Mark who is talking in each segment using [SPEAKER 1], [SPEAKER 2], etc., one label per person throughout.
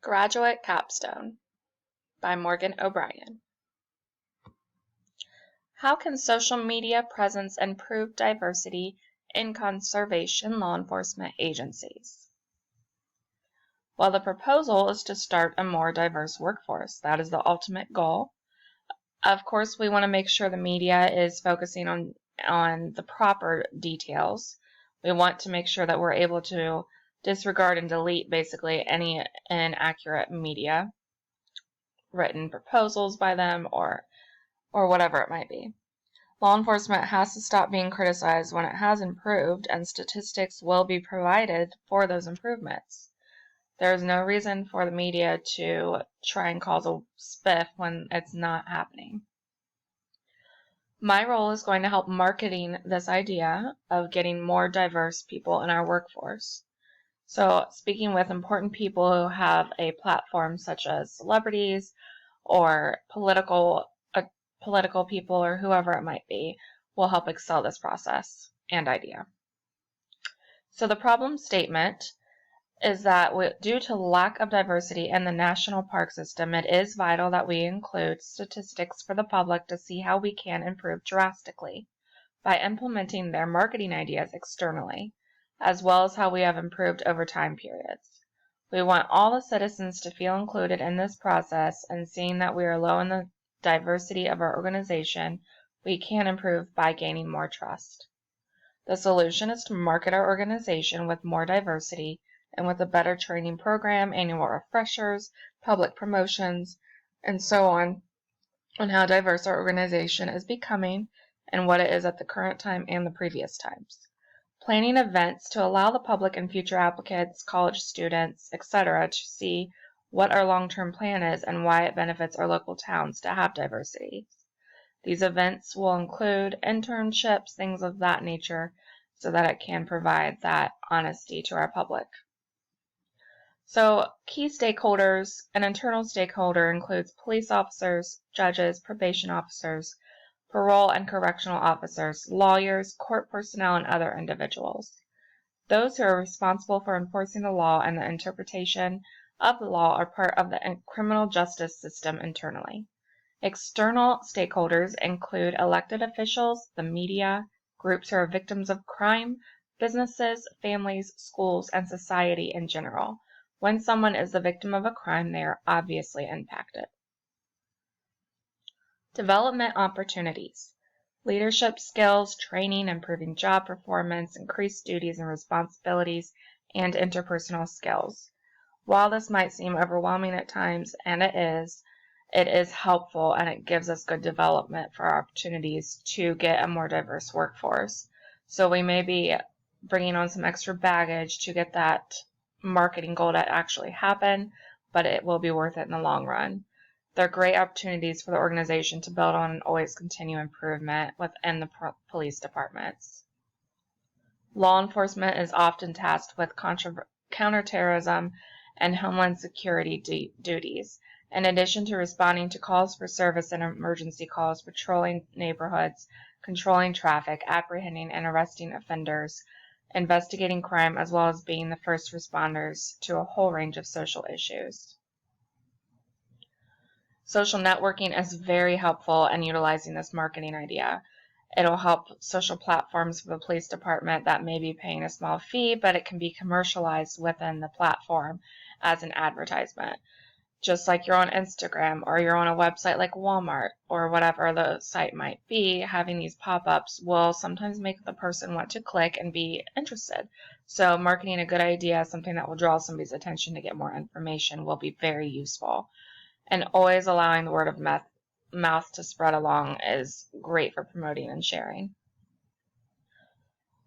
[SPEAKER 1] Graduate Capstone by Morgan O'Brien. How can social media presence improve diversity in conservation law enforcement agencies? Well, the proposal is to start a more diverse workforce. That is the ultimate goal. Of course, we want to make sure the media is focusing on the proper details. We want to make sure that we're able to disregard and delete basically any inaccurate media, written proposals by them, or whatever it might be. Law enforcement has to stop being criticized when it has improved, and statistics will be provided for those improvements. There is no reason for the media to try and cause a spiff when it's not happening. My role is going to help marketing this idea of getting more diverse people in our workforce. So speaking with important people who have a platform, such as celebrities or political people or whoever it might be, will help excel this process and idea. So the problem statement is that due to lack of diversity in the national park system, it is vital that we include statistics for the public to see how we can improve drastically by implementing their marketing ideas externally, as well as how we have improved over time periods. We want all the citizens to feel included in this process, and seeing that we are low in the diversity of our organization, we can improve by gaining more trust. The solution is to market our organization with more diversity and with a better training program, annual refreshers, public promotions, and so on how diverse our organization is becoming and what it is at the current time and the previous times. Planning events to allow the public and future applicants, college students, etc. to see what our long-term plan is and why it benefits our local towns to have diversity. These events will include internships, things of that nature, so that it can provide that honesty to our public. So key stakeholders, an internal stakeholder includes police officers, judges, probation officers, parole and correctional officers, lawyers, court personnel, and other individuals. Those who are responsible for enforcing the law and the interpretation of the law are part of the criminal justice system internally. External stakeholders include elected officials, the media, groups who are victims of crime, businesses, families, schools, and society in general. When someone is the victim of a crime, they are obviously impacted. Development opportunities. Leadership skills, training, improving job performance, increased duties and responsibilities, and interpersonal skills. While this might seem overwhelming at times, and it is helpful, and it gives us good development for our opportunities to get a more diverse workforce. So we may be bringing on some extra baggage to get that marketing goal to actually happen, but it will be worth it in the long run. They're great opportunities for the organization to build on and always continue improvement within the police departments. Law enforcement is often tasked with counterterrorism and homeland security duties. In addition to responding to calls for service and emergency calls, patrolling neighborhoods, controlling traffic, apprehending and arresting offenders, investigating crime, as well as being the first responders to a whole range of social issues. Social networking is very helpful in utilizing this marketing idea. It'll help social platforms for the police department that may be paying a small fee, but it can be commercialized within the platform as an advertisement. Just like you're on Instagram or you're on a website like Walmart or whatever the site might be, having these pop-ups will sometimes make the person want to click and be interested. So marketing a good idea, something that will draw somebody's attention to get more information, will be very useful. And always allowing the word of mouth to spread along is great for promoting and sharing.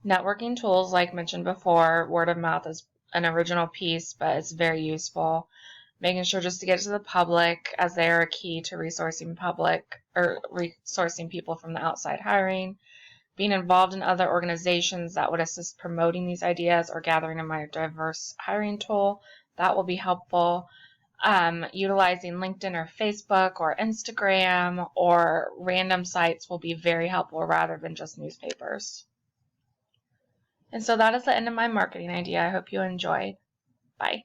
[SPEAKER 1] Networking tools, like mentioned before, word of mouth is an original piece, but it's very useful. Making sure just to get to the public, as they are a key to resourcing people from the outside hiring. Being involved in other organizations that would assist promoting these ideas or gathering a more diverse hiring tool, that will be helpful. Utilizing LinkedIn or Facebook or Instagram or random sites will be very helpful rather than just newspapers. And so that is the end of my marketing idea. I hope you enjoyed. Bye.